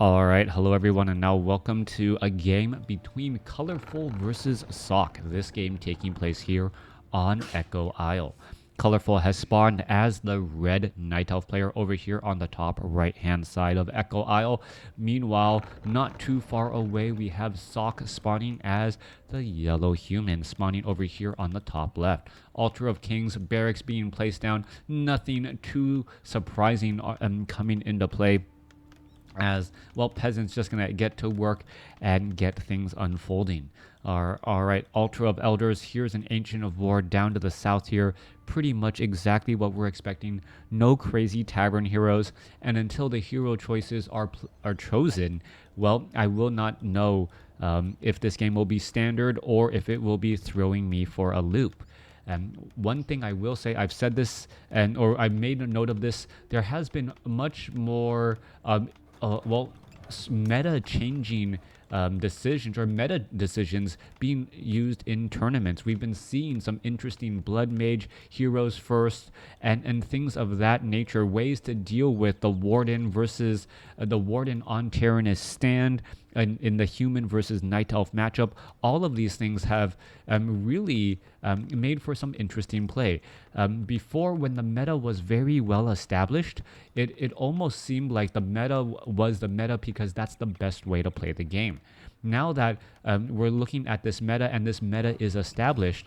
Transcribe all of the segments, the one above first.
Alright, hello everyone, and now welcome to a game between Colorful versus Sock. This game taking place here on Echo Isle. Colorful has spawned as the red Night Elf player over here on the top right hand side of Echo Isle. Meanwhile, not too far away, we have Sock spawning as the yellow human, spawning over here on the top left. Altar of Kings, barracks being placed down, nothing too surprising coming into play. As well, peasants just gonna get to work and get things unfolding. All right, Altar of Elders, here's an Ancient of War down to the south here, pretty much exactly what we're expecting. No crazy tavern heroes, and until the hero choices are chosen, well, I will not know if this game will be standard or if it will be throwing me for a loop. One thing I will say, I've said this or I've made a note of this, there has been much more meta changing decisions or meta decisions being used in tournaments. We've been seeing some interesting Blood Mage heroes first and things of that nature, ways to deal with the Warden versus the Warden on Tyrannus stand in the human versus Night Elf matchup. All of these things have really made for some interesting play. Before, when the meta was very well established, it almost seemed like the meta was the meta because that's the best way to play the game. Now that we're looking at this meta and this meta is established,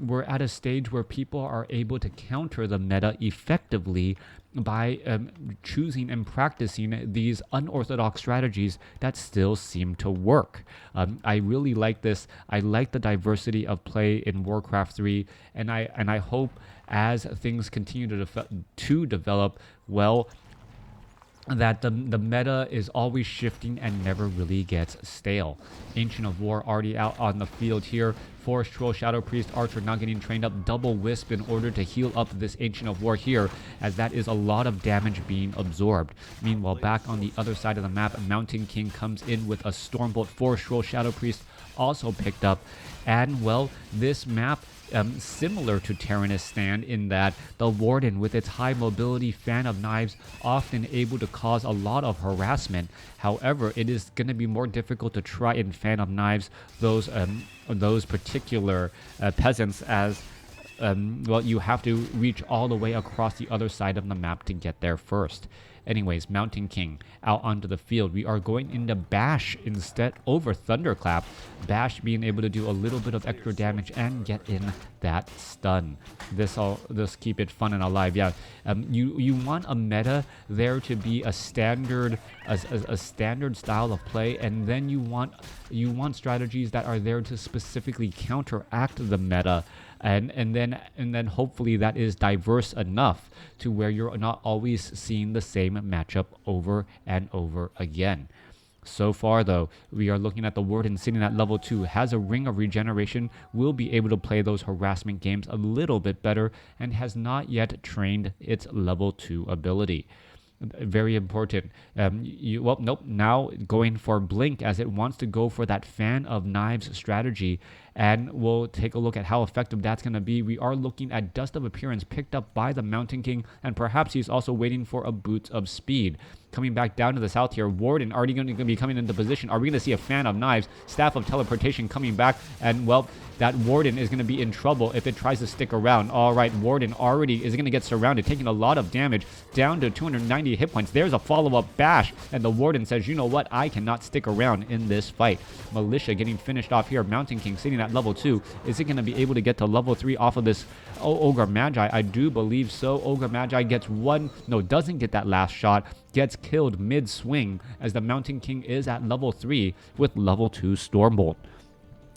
we're at a stage where people are able to counter the meta effectively by choosing and practicing these unorthodox strategies that still seem to work. I really like this. I like the diversity of play in WarCraft 3, and I hope as things continue to develop well, that the meta is always shifting and never really gets stale. Ancient of War already out on the field here. Forest Troll, Shadow Priest, Archer now getting trained up. Double Wisp in order to heal up this Ancient of War here, as that is a lot of damage being absorbed. Meanwhile, back on the other side of the map, Mountain King comes in with a Stormbolt. Forest Troll, Shadow Priest also picked up. And well, this map similar to Tyrannus stand in that the Warden, with its high mobility Fan of Knives, often able to cause a lot of harassment. However, it is going to be more difficult to try and Fan of Knives those particular peasants, as well, you have to reach all the way across the other side of the map to get there first. Anyways, Mountain King out onto the field. We are going into Bash instead over Thunderclap. Bash being able to do a little bit of extra damage and get in that stun. This keep it fun and alive. Yeah, you want a meta there to be a standard standard style of play, and then you want strategies that are there to specifically counteract the meta. And then hopefully that is diverse enough to where you're not always seeing the same matchup over and over again. So far, though, we are looking at the Warden sitting at level 2, has a Ring of Regeneration, will be able to play those harassment games a little bit better, and has not yet trained its level 2 ability. Very important. Nope. Now going for Blink, as it wants to go for that Fan of Knives strategy, and we'll take a look at how effective that's going to be. We are looking at Dust of Appearance picked up by the Mountain King, and perhaps he's also waiting for a Boots of Speed. Coming back down to the south here, Warden already going to be coming into position. Are we going to see a Fan of Knives, Staff of Teleportation coming back? And well, that Warden is going to be in trouble if it tries to stick around. All right, Warden already is going to get surrounded, taking a lot of damage, down to 290 hit points. There's a follow-up Bash, and the Warden says, you know what, I cannot stick around in this fight. Militia getting finished off here. Mountain King sitting at level 2. Is it going to be able to get to level 3 off of this Ogre Magi? I do believe so. Ogre Magi gets doesn't get that last shot, gets killed mid-swing, as the Mountain King is at level 3 with level 2 Stormbolt.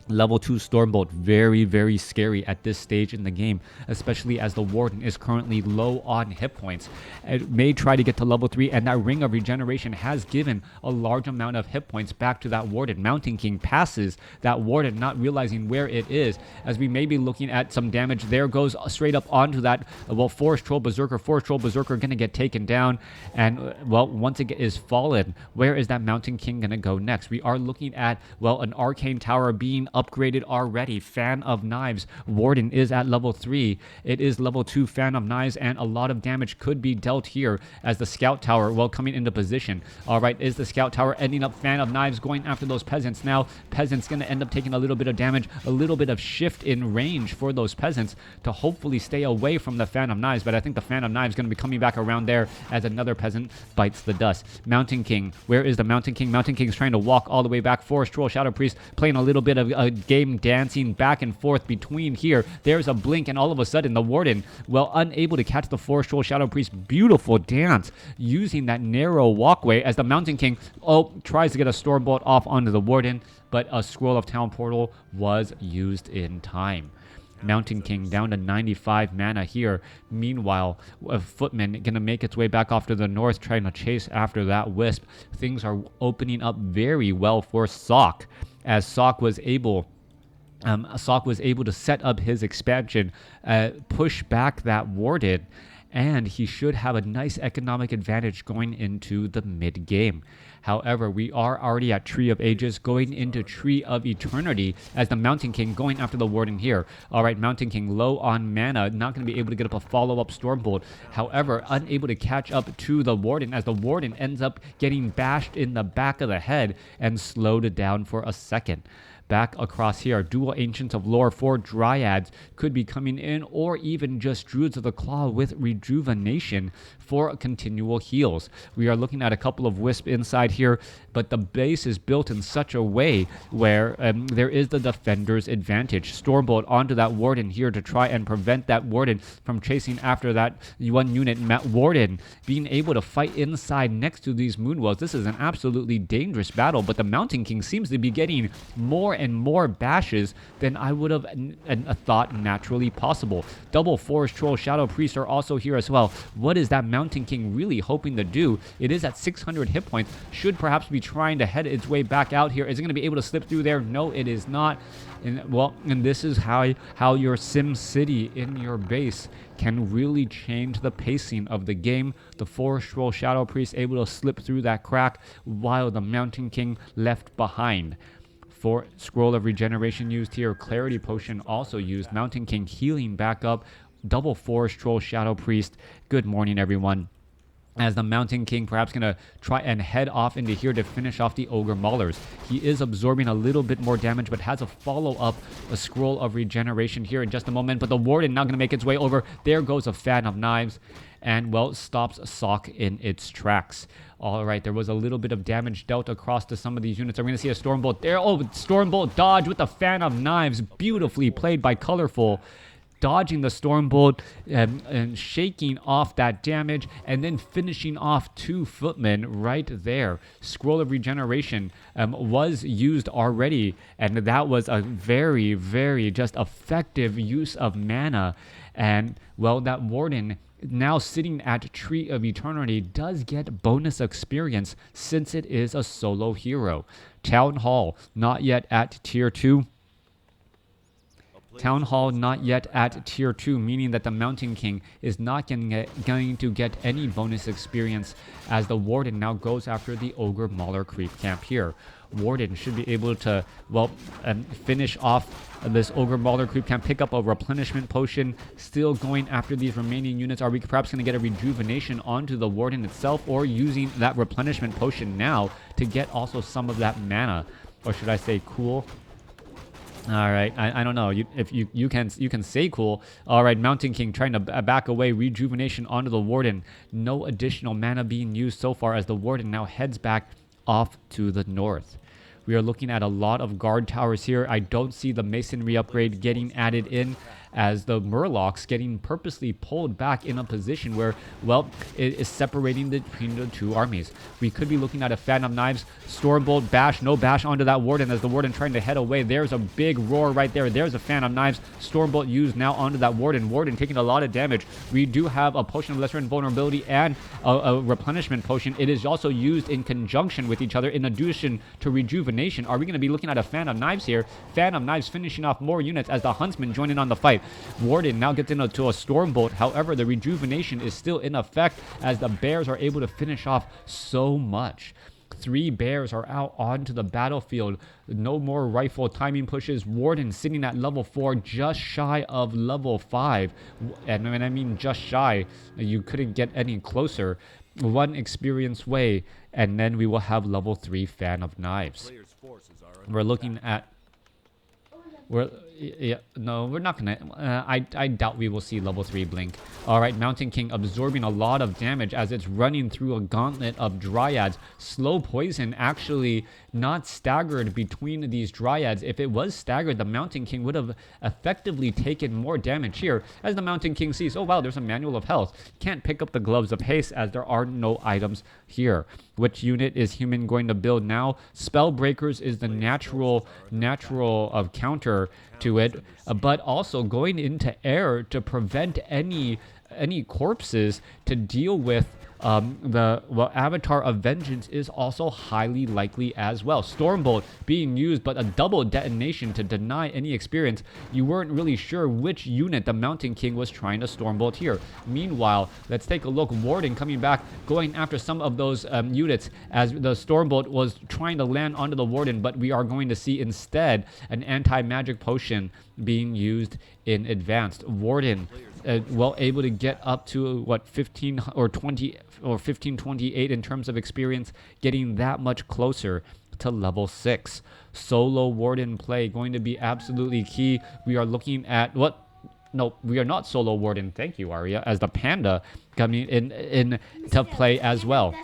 Level 2 Stormbolt, very, very scary at this stage in the game, especially as the Warden is currently low on hit points. It may try to get to level 3, and that Ring of Regeneration has given a large amount of hit points back to that Warden. Mountain King passes that Warden, not realizing where it is, as we may be looking at some damage. There goes straight up onto that, Forest Troll Berserker. Forest Troll Berserker going to get taken down, and, once it is fallen, where is that Mountain King going to go next? We are looking at, an Arcane Tower being upgraded already. Fan of Knives. Warden is at level 3. It is level 2 Fan of Knives, and a lot of damage could be dealt here as the Scout Tower, well, coming into position. All right, is the Scout Tower ending up Fan of Knives going after those peasants now? Peasants going to end up taking a little bit of damage, a little bit of shift in range for those peasants to hopefully stay away from the Fan of Knives, but I think the Fan of Knives going to be coming back around there as another peasant bites the dust. Mountain King, where is the Mountain King? Mountain King's trying to walk all the way back. Forest Troll, Shadow Priest playing a little bit of a game dancing back and forth between here. There's a blink, and all of a sudden the Warden, well, unable to catch the Forest Troll, Shadow Priest. Beautiful dance using that narrow walkway as the Mountain King, tries to get a Stormbolt off onto the Warden, but a Scroll of Town Portal was used in time. Mountain King down to 95 mana here. Meanwhile, a Footman going to make its way back off to the north, trying to chase after that Wisp. Things are opening up very well for Sock, as Sock was able to set up his expansion, push back that Warden, and he should have a nice economic advantage going into the mid-game. However, we are already at Tree of Ages, going into Tree of Eternity, as the Mountain King going after the Warden here. All right, Mountain King low on mana, not going to be able to get up a follow-up Stormbolt. However, unable to catch up to the Warden, as the Warden ends up getting bashed in the back of the head and slowed down for a second. Back across here, dual Ancients of Lore for Dryads could be coming in, or even just Druids of the Claw with Rejuvenation for continual heals. We are looking at a couple of Wisp inside here, but the base is built in such a way where there is the Defender's advantage. Stormbolt onto that Warden here to try and prevent that Warden from chasing after that one unit. Warden being able to fight inside next to these Moonwells. This is an absolutely dangerous battle, but the Mountain King seems to be getting more and more bashes than I would have thought naturally possible. Double Forest Troll, Shadow Priest are also here as well. What is that Mountain King really hoping to do? It is at 600 hit points. Should perhaps be trying to head its way back out here. Is it going to be able to slip through there? No, it is not. And this is how your Sim City in your base can really change the pacing of the game. The Forest Troll, Shadow Priest able to slip through that crack, while the Mountain King left behind. For Scroll of Regeneration used here, Clarity Potion also used, Mountain King healing back up, double Forest Troll, Shadow Priest. Good morning, everyone. As the Mountain King perhaps going to try and head off into here to finish off the Ogre Maulers. He is absorbing a little bit more damage, but has a follow-up, a Scroll of Regeneration here in just a moment. But the Warden not going to make its way over. There goes a Fan of Knives, and, well, stops Sock in its tracks. All right, there was a little bit of damage dealt across to some of these units. Are we going to see a Stormbolt there? Oh, Stormbolt dodge with the Fan of Knives. Beautifully played by Colorful. Dodging the Stormbolt and shaking off that damage, and then finishing off two Footmen right there. Scroll of Regeneration was used already, and that was a very, very just effective use of mana. And, well, that Warden now sitting at Tree of Eternity does get bonus experience since it is a solo hero. Town Hall, not yet at Tier 2. Town Hall not yet at Tier 2, meaning that the Mountain King is not going to get any bonus experience, as the Warden now goes after the Ogre Mauler Creep Camp here. Warden should be able to, well, finish off this Ogre Mauler Creep Camp, pick up a Replenishment Potion, still going after these remaining units. Are we perhaps going to get a Rejuvenation onto the Warden itself, or using that Replenishment Potion now to get also some of that mana? Or should I say cool? All right, I don't know. If you can say cool. All right, Mountain King trying to back away, Rejuvenation onto the Warden. No additional mana being used so far, as the Warden now heads back off to the north. We are looking at a lot of guard towers here. I don't see the Masonry upgrade getting added in, as the Murlocs getting purposely pulled back in a position where, well, it is separating between the two armies. We could be looking at a Fan of Knives, Stormbolt, bash, no bash onto that Warden, as the Warden trying to head away. There's a big roar right there. There's a Fan of Knives, Stormbolt used now onto that Warden. Warden taking a lot of damage. We do have a Potion of Lesser Invulnerability and a Replenishment Potion. It is also used in conjunction with each other in addition to Rejuvenation. Are we going to be looking at a Fan of Knives here? Fan of Knives finishing off more units as the Huntsman joining on the fight. Warden now gets into a Stormbolt. However, the Rejuvenation is still in effect, as the Bears are able to finish off so much. 3 bears are out onto the battlefield. No more rifle timing pushes. Warden sitting at level 4, just shy of level 5. And when I mean just shy, you couldn't get any closer. One experience way, and then we will have level 3 Fan of Knives. We're looking at... no, we're not gonna. I doubt we will see level 3 Blink. All right, Mountain King absorbing a lot of damage as it's running through a gauntlet of Dryads. Slow Poison actually not staggered between these Dryads. If it was staggered, the Mountain King would have effectively taken more damage here. As the Mountain King sees, oh wow, there's a Manual of Health. Can't pick up the Gloves of Haste as there are no items here. Which unit is Human going to build now? Spellbreakers is the natural of counter to it, but also going into air to prevent any corpses to deal with Avatar of Vengeance is also highly likely as well. Stormbolt being used, but a double detonation to deny any experience. You weren't really sure which unit the Mountain King was trying to Stormbolt here. Meanwhile, let's take a look. Warden coming back, going after some of those units as the Stormbolt was trying to land onto the Warden, but we are going to see instead an anti-magic potion being used in advanced. Warden able to get up to what 15 or 20 or 1528 in terms of experience, getting that much closer to level 6. Solo Warden play going to be absolutely key. We are looking at what? No, we are not solo Warden. Thank you, Arya, as the Panda coming in to play as well.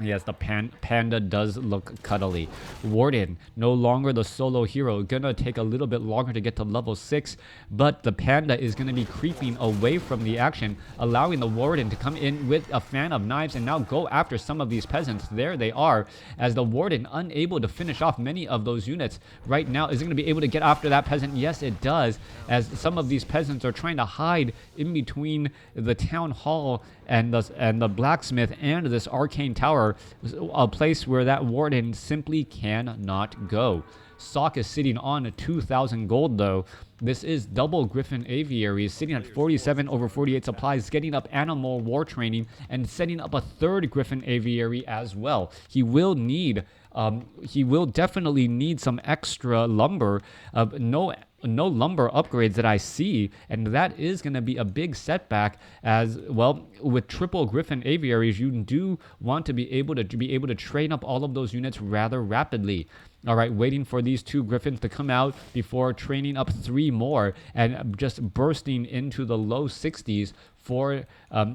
Yes, the Panda does look cuddly. Warden, no longer the solo hero. Gonna take a little bit longer to get to level 6, but the Panda is gonna be creeping away from the action, allowing the Warden to come in with a Fan of Knives and now go after some of these peasants. There they are, as the Warden unable to finish off many of those units right now. Is it gonna be able to get after that peasant? Yes, it does, as some of these peasants are trying to hide in between the town hall and the blacksmith and this arcane tower, a place where that Warden simply cannot go. Sock is sitting on 2,000 gold though. This is double Griffin Aviaries, sitting at 47 over 48 supplies, getting up animal war training and setting up a third Griffin Aviary as well. He will definitely need some extra lumber. No lumber upgrades that I see, and that is going to be a big setback. As well, with triple Griffin Aviaries, you do want to be able to train up all of those units rather rapidly. All right, waiting for these 2 Griffins to come out before training up 3 more and just bursting into the low 60s for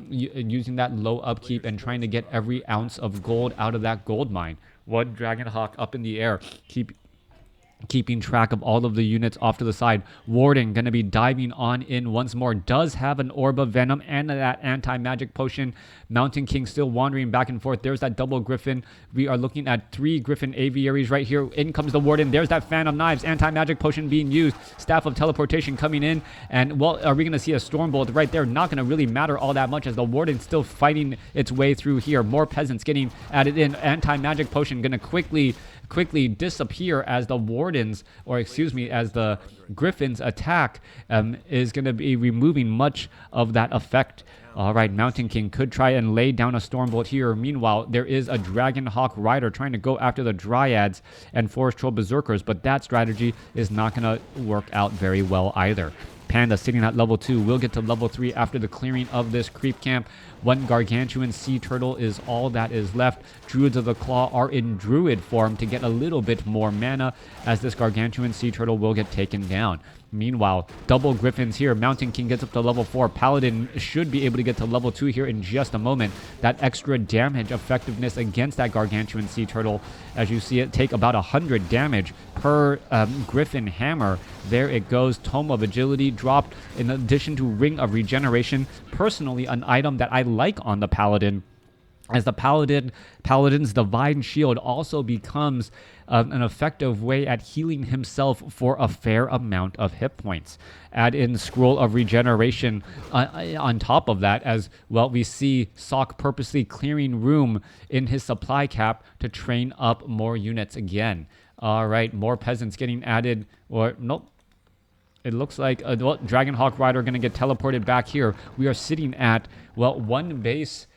using that low upkeep and trying to get every ounce of gold out of that gold mine. One Dragonhawk up in the air, keeping track of all of the units off to the side. Warden going to be diving on in once more. Does have an Orb of Venom and that anti-magic potion. Mountain King still wandering back and forth. There's that double Griffin. We are looking at 3 Griffin Aviaries right here. In comes the Warden. There's that Fan of Knives. Anti-magic potion being used. Staff of Teleportation coming in. And, well, are we going to see a Stormbolt right there? Not going to really matter all that much as the Warden still fighting its way through here. More peasants getting added in. Anti-magic potion going to quickly disappear as the Wardens, or excuse me, as the Griffins attack is going to be removing much of that effect. All right, Mountain King could try and lay down a Stormbolt here. Meanwhile, there is a Dragonhawk Rider trying to go after the Dryads and Forest Troll Berserkers, but that strategy is not going to work out very well either. Panda sitting at level 2 will get to level 3 after the clearing of this creep camp. One Gargantuan Sea Turtle is all that is left. Druids of the Claw are in Druid form to get a little bit more mana, as this Gargantuan Sea Turtle will get taken down. Meanwhile, double Griffins here. Mountain King gets up to level 4. Paladin should be able to get to level 2 here in just a moment. That extra damage effectiveness against that Gargantuan Sea Turtle, as you see it take about 100 damage per Griffin Hammer. There it goes. Tome of Agility dropped in addition to Ring of Regeneration. Personally, an item that I like on the Paladin, as the Paladin's Divine Shield also becomes an effective way at healing himself for a fair amount of hit points. Add in Scroll of Regeneration on top of that, as well, we see Sock purposely clearing room in his supply cap to train up more units again. All right, more peasants getting added, or nope. It looks like Dragonhawk Rider going to get teleported back here. We are sitting at, well, one base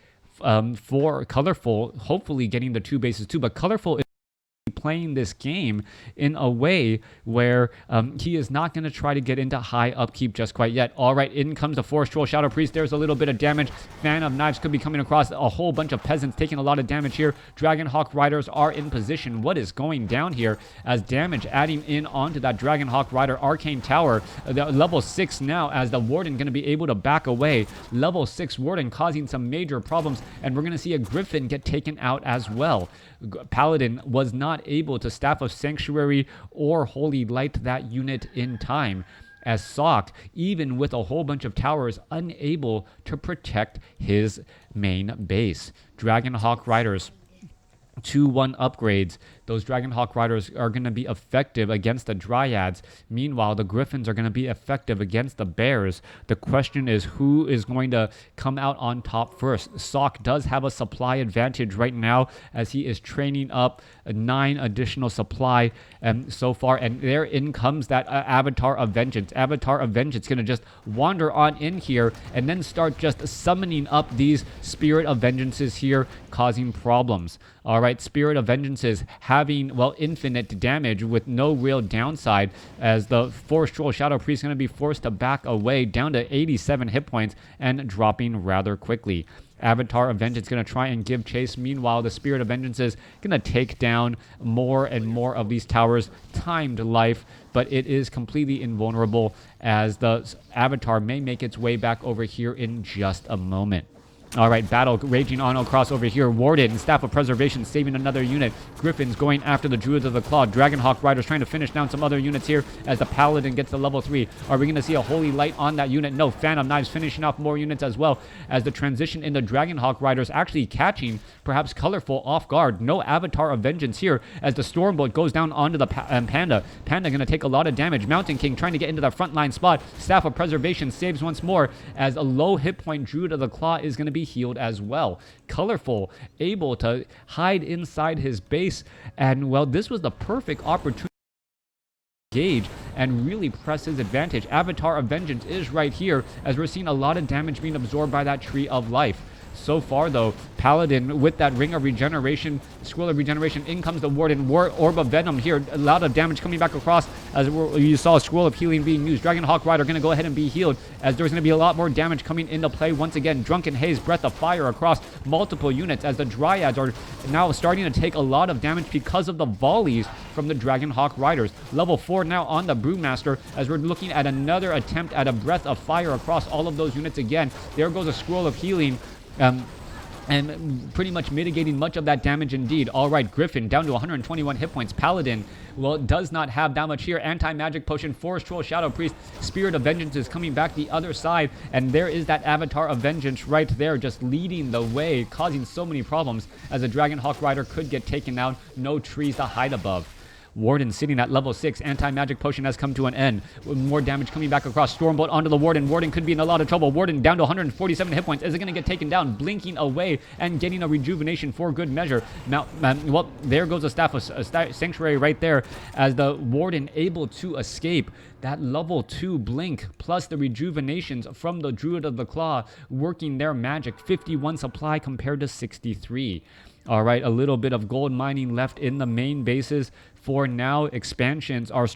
for Colorful, hopefully getting the 2 bases too. But Colorful is playing this game in a way where he is not going to try to get into high upkeep just quite yet. All right, in comes the Forest Troll Shadow Priest. There's a little bit of damage. Fan of Knives could be coming across. A whole bunch of peasants taking a lot of damage here. Dragonhawk Riders are in position. What is going down here as damage adding in onto that Dragonhawk Rider Arcane Tower. Level 6 now as the Warden going to be able to back away. Level 6 Warden causing some major problems, and we're going to see a Griffin get taken out as well. Paladin was not able to Staff of Sanctuary or Holy Light that unit in time, as Sock, even with a whole bunch of towers, unable to protect his main base. Dragonhawk Riders 2-1 upgrades. Those Dragonhawk Riders are going to be effective against the Dryads. Meanwhile, the Griffins are going to be effective against the Bears. The question is who is going to come out on top first. Sock does have a supply advantage right now as he is training up 9 additional supply so far. And there in comes that Avatar of Vengeance. Avatar of Vengeance going to just wander on in here and then start just summoning up these Spirit of Vengeances here, causing problems. All right, Spirit of Vengeances having, well, infinite damage with no real downside, as the Forest Troll Shadow Priest is going to be forced to back away down to 87 hit points and dropping rather quickly. Avatar of Vengeance going to try and give chase. Meanwhile, the Spirit of Vengeance is going to take down more and more of these towers. Timed life, but it is completely invulnerable as the Avatar may make its way back over here in just a moment. All right, battle raging on across over here. Warden, Staff of Preservation, saving another unit. Griffins going after the Druids of the Claw. Dragonhawk Riders trying to finish down some other units here as the Paladin gets to level 3. Are we going to see a Holy Light on that unit? No. Phantom Knives finishing off more units as well as the transition in the Dragonhawk Riders actually catching perhaps Colorful off guard. No Avatar of Vengeance here as the Stormbolt goes down onto the Panda. Panda going to take a lot of damage. Mountain King trying to get into the frontline spot. Staff of Preservation saves once more as a low hit point Druid of the Claw is going to be healed as well. Colorful able to hide inside his base, and well, this was the perfect opportunity to engage and really press his advantage. Avatar of Vengeance is right here as we're seeing a lot of damage being absorbed by that Tree of Life. So far, though, Paladin with that Ring of Regeneration, Scroll of Regeneration, in comes the Warden, Orb of Venom here. A lot of damage coming back across as you saw Scroll of Healing being used. Dragonhawk Rider going to go ahead and be healed as there's going to be a lot more damage coming into play once again. Drunken Haze, Breath of Fire across multiple units as the Dryads are now starting to take a lot of damage because of the volleys from the Dragonhawk Riders. Level 4 now on the Brewmaster as we're looking at another attempt at a Breath of Fire across all of those units again. There goes a Scroll of Healing. And pretty much mitigating much of that damage indeed. All right, Griffin down to 121 hit points. Paladin, well, does not have that much here. Anti-magic potion, Forest Troll Shadow Priest, Spirit of Vengeance is coming back the other side, and there is that Avatar of Vengeance right there just leading the way, causing so many problems as a Dragonhawk Rider could get taken out. No trees to hide above. Warden sitting at level 6. Anti-magic potion has come to an end. More damage coming back across. Stormbolt onto the Warden. Warden could be in a lot of trouble. Warden down to 147 hit points. Is it going to get taken down? Blinking away and getting a rejuvenation for good measure. Now, well, there goes a Staff of Sanctuary right there as the Warden able to escape. That level 2 blink plus the rejuvenations from the Druid of the Claw working their magic. 51 supply compared to 63. All right, a little bit of gold mining left in the main bases. For now, expansions are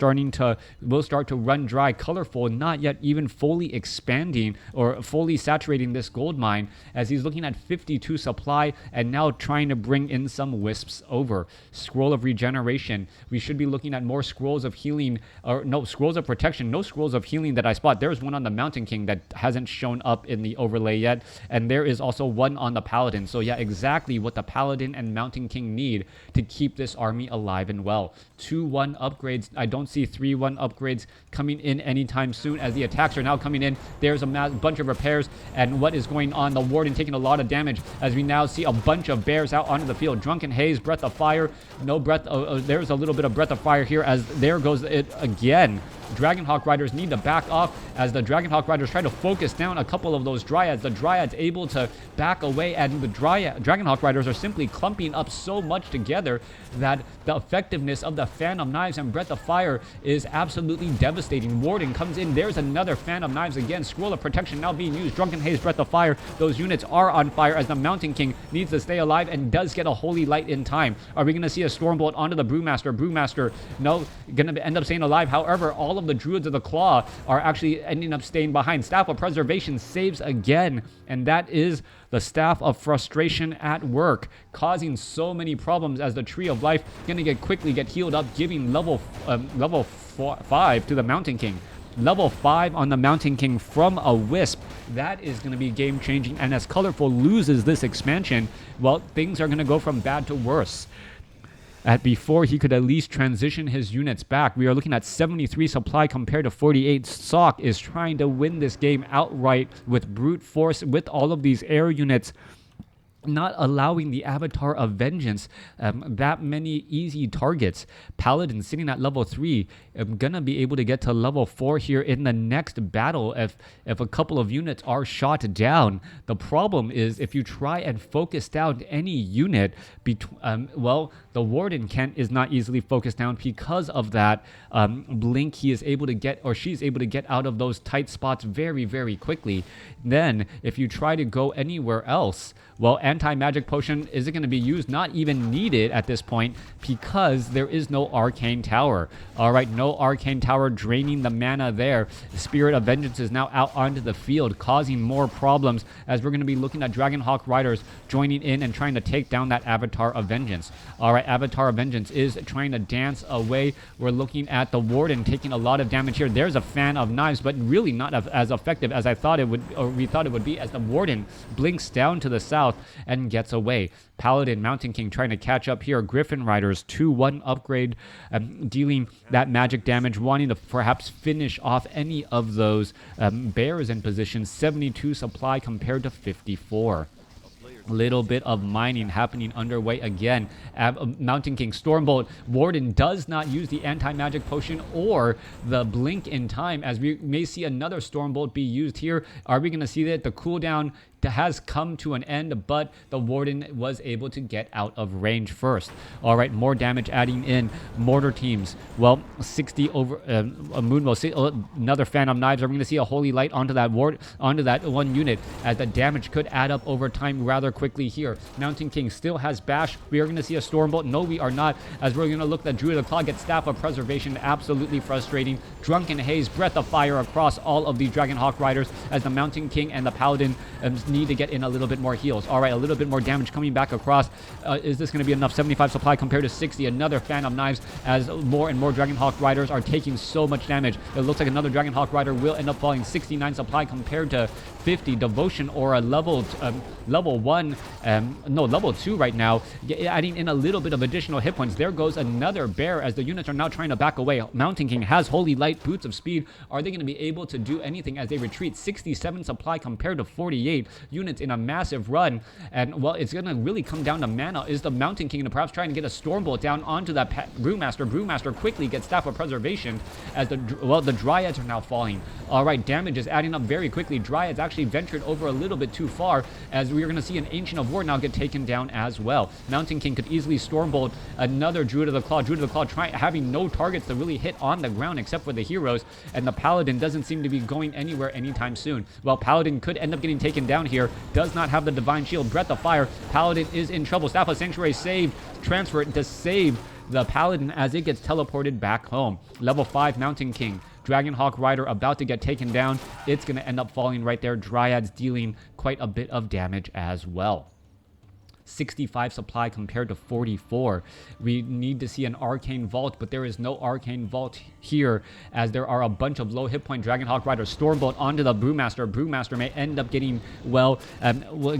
will start to run dry. Colorful, not yet even fully expanding or fully saturating this gold mine as he's looking at 52 supply and now trying to bring in some wisps over. Scroll of Regeneration. We should be looking at more Scrolls of Healing, or no, Scrolls of Protection. No Scrolls of Healing that I spot. There's one on the Mountain King that hasn't shown up in the overlay yet, and there is also one on the Paladin. So yeah, exactly what the Paladin and Mountain King need to keep this army alive and well. 2-1 upgrades. I don't see 3-1 upgrades coming in anytime soon as the attacks are now coming in. There's a bunch of repairs, and what is going on? The Warden taking a lot of damage as we now see a bunch of bears out onto the field. Drunken Haze, Breath of Fire. No breath. There's a little bit of Breath of Fire here as there goes it again. Dragonhawk Riders need to back off as the Dragonhawk Riders try to focus down a couple of those Dryads. The Dryads able to back away, and the Dragonhawk Riders are simply clumping up so much together that the effectiveness of the Fan of Knives, and Breath of Fire is absolutely devastating. Warden comes in. There's another Fan of Knives again. Scroll of Protection now being used. Drunken Haze, Breath of Fire. Those units are on fire as the Mountain King needs to stay alive and does get a Holy Light in time. Are we going to see a Stormbolt onto the Brewmaster? Brewmaster, no, going to end up staying alive. However, all of the Druids of the Claw are actually ending up staying behind. Staff of Preservation saves again, and that is the Staff of Frustration at work, causing so many problems as the Tree of Life going to quickly get healed up, giving level 5 to the Mountain King. Level 5 on the Mountain King from a Wisp. That is going to be game changing, and as Colorful loses this expansion, well, things are going to go from bad to worse. Before he could at least transition his units back, we are looking at 73 supply compared to 48. Sock is trying to win this game outright with brute force, with all of these air units not allowing the Avatar of Vengeance that many easy targets. Paladin sitting at level 3, gonna be able to get to level 4 here in the next battle if a couple of units are shot down. The problem is if you try and focus down any unit, well, the Warden is not easily focused down because of that blink. He is able to get, or she's able to get out of those tight spots very, very quickly. Then if you try to go anywhere else, well, anti-magic potion isn't going to be used, not even needed at this point, because there is no arcane tower. All right, no arcane tower, draining the mana there. The Spirit of Vengeance is now out onto the field, causing more problems as we're going to be looking at Dragonhawk Riders joining in and trying to take down that Avatar of Vengeance. All right, Avatar of Vengeance is trying to dance away. We're looking at the Warden taking a lot of damage here. There's a Fan of Knives, but really not as effective as I thought it would, or we thought it would be, as the Warden blinks down to the south and gets away. Paladin, Mountain King trying to catch up here. Griffin Riders 2-1 upgrade, dealing that magic damage, wanting to perhaps finish off any of those bears in position. 72 supply compared to 54. Little bit of mining happening underway again. Mountain King, Stormbolt. Warden does not use the anti-magic potion or the blink in time, as we may see another Stormbolt be used here. Are we going to see that the cooldown has come to an end, but the Warden was able to get out of range first. All right, more damage adding in. Mortar teams, well, 60 over another Fan of Knives. Are we going to see a Holy Light onto that one unit, as the damage could add up over time rather quickly here. Mountain King still has bash. We are going to see a Stormbolt. No, we are not, as we're going to look at Druid of Claw get Staff of Preservation. Absolutely frustrating. Drunken Haze, Breath of Fire across all of the Dragonhawk Riders, as the Mountain King and the Paladin need to get in a little bit more heals. All right, a little bit more damage coming back across. Is this going to be enough? 75 supply compared to 60. Another Fan of Knives, as more and more Dragonhawk Riders are taking so much damage. It looks like another Dragonhawk Rider will end up falling. 69 supply compared to 50. Devotion Aura level 2 right now, adding in a little bit of additional hit points. There goes another bear, as the units are now trying to back away. Mountain King has Holy Light, Boots of Speed. Are they going to be able to do anything as they retreat? 67 supply compared to 48. Units in a massive run, and well, it's going to really come down to mana. Is the Mountain King to perhaps try and get a Stormbolt down onto that Brewmaster? Brewmaster quickly gets Staff of Preservation, as the Dryads are now falling. All right, damage is adding up very quickly. Dryads actually ventured over a little bit too far, as we're going to see an Ancient of War now get taken down as well. Mountain King could easily Stormbolt another Druid of the Claw. Druid of the Claw having no targets to really hit on the ground except for the heroes, and the Paladin doesn't seem to be going anywhere anytime soon. Well, Paladin could end up getting taken down here. Does not have the Divine Shield. Breath of Fire. Paladin is in trouble. Staff of Sanctuary saved. Transfer it to save the Paladin as it gets teleported back home. Level 5 Mountain King. Dragonhawk Rider about to get taken down. It's going to end up falling right there. Dryads dealing quite a bit of damage as well. 65 supply compared to 44. We need to see an Arcane Vault, but there is no Arcane Vault here, as there are a bunch of low hit point Dragonhawk Riders. Stormbolt onto the Brewmaster. Brewmaster may end up getting, will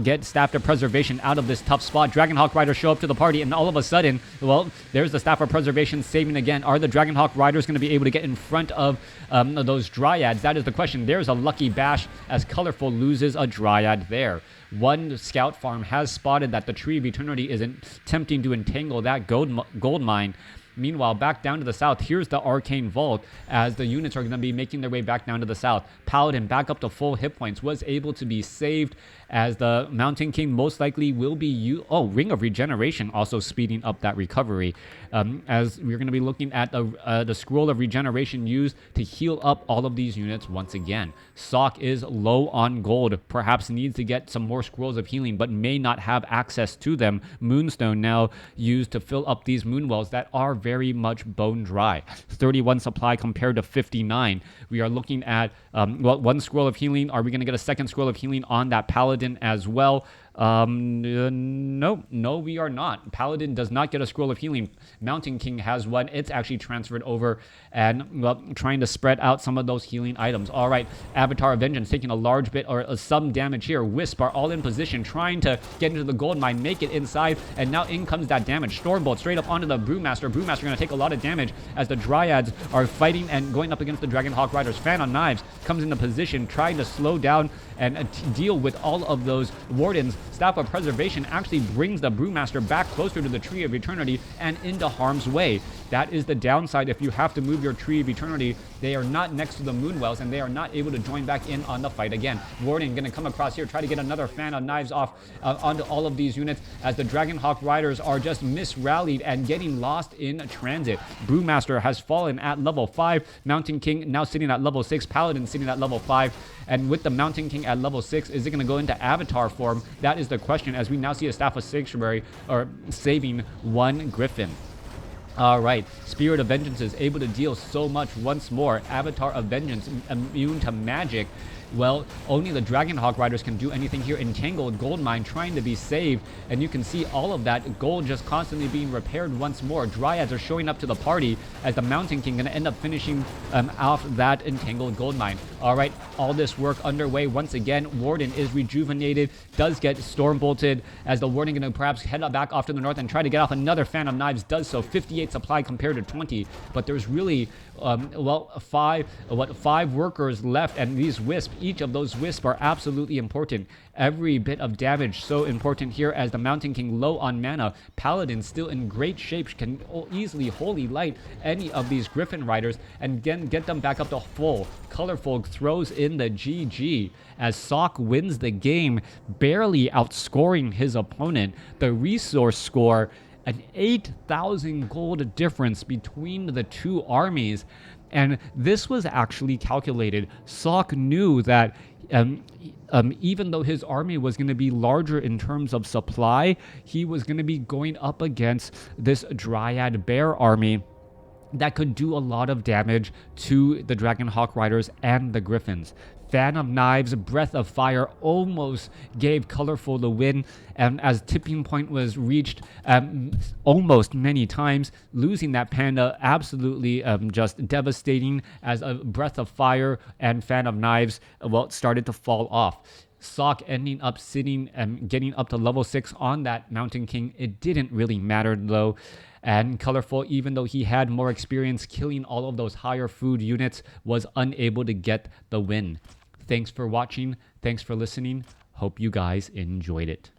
get Staff of Preservation out of this tough spot. Dragonhawk Riders show up to the party, and all of a sudden, well, there's the Staff of Preservation saving again. Are the Dragonhawk Riders going to be able to get in front of those Dryads? That is the question. There's a lucky bash, as Colorful loses a Dryad there. One scout farm has spotted that the Tree of Eternity is attempting to entangle that gold mine. Meanwhile, back down to the south, here's the Arcane Vault as the units are going to be making their way back down to the south. Paladin, back up to full hit points, was able to be saved as the Mountain King most likely will be Ring of Regeneration also speeding up that recovery, as we're going to be looking at the Scroll of Regeneration used to heal up all of these units once again. Sok is low on gold, perhaps needs to get some more Scrolls of Healing, but may not have access to them. Moonstone now used to fill up these moon wells that are very much bone dry. 31 supply compared to 59. We are looking at one Scroll of Healing. Are we going to get a second Scroll of Healing on that Paladin as well? No, we are not. Paladin does not get a Scroll of Healing. Mountain King has one. It's actually transferred over and trying to spread out some of those healing items. All right, Avatar of Vengeance taking a large bit or some damage here. Wisp are all in position, trying to get into the gold mine, make it inside, and now in comes that damage. Stormbolt straight up onto the Brewmaster. Brewmaster going to take a lot of damage as the Dryads are fighting and going up against the Dragonhawk Riders. Fan on Knives comes into position, trying to slow down and deal with all of those Wardens. Staff of Preservation actually brings the Brewmaster back closer to the Tree of Eternity and into harm's way. That is the downside if you have to move your Tree of Eternity. They are not next to the Moonwells, and they are not able to join back in on the fight again. Warden going to come across here, try to get another Fan of Knives off onto all of these units as the Dragonhawk Riders are just misrallied and getting lost in transit. Brewmaster has fallen at level 5. Mountain King now sitting at level 6. Paladin sitting at level 5. And with the Mountain King at level 6, is it going to go into Avatar form? That is the question, as we now see a Staff of Sanctuary saving one Griffin. All right, Spirit of Vengeance is able to deal so much once more. Avatar of Vengeance immune to magic. Well, only the Dragonhawk Riders can do anything here. Entangled Goldmine trying to be saved, and you can see all of that gold just constantly being repaired once more. Dryads are showing up to the party as the Mountain King going to end up finishing off that Entangled Goldmine. All right, all this work underway once again. Warden is rejuvenated, does get storm bolted as the Warden going to perhaps head back off to the north and try to get off another Fan of Knives. Does so. 58 supply compared to 20, but there's really five workers left, and these wisps, each of those wisps are absolutely important. Every bit of damage so important here as the Mountain King low on mana. Paladin still in great shape, can easily Holy Light any of these Griffin Riders and again get them back up to full. Colorful throws in the GG as Sok wins the game, barely outscoring his opponent. The resource score, an 8,000 gold difference between the two armies. And this was actually calculated. Sok knew that even though his army was going to be larger in terms of supply, he was going to be going up against this Dryad Bear army that could do a lot of damage to the Dragonhawk Riders and the Griffins. Fan of Knives, Breath of Fire almost gave Colorful the win, and as tipping point was reached almost many times, losing that Panda absolutely just devastating as a Breath of Fire and Fan of Knives started to fall off. Sok ending up sitting and getting up to level 6 on that Mountain King. It didn't really matter though. And Colorful, even though he had more experience killing all of those higher food units, was unable to get the win. Thanks for watching. Thanks for listening. Hope you guys enjoyed it.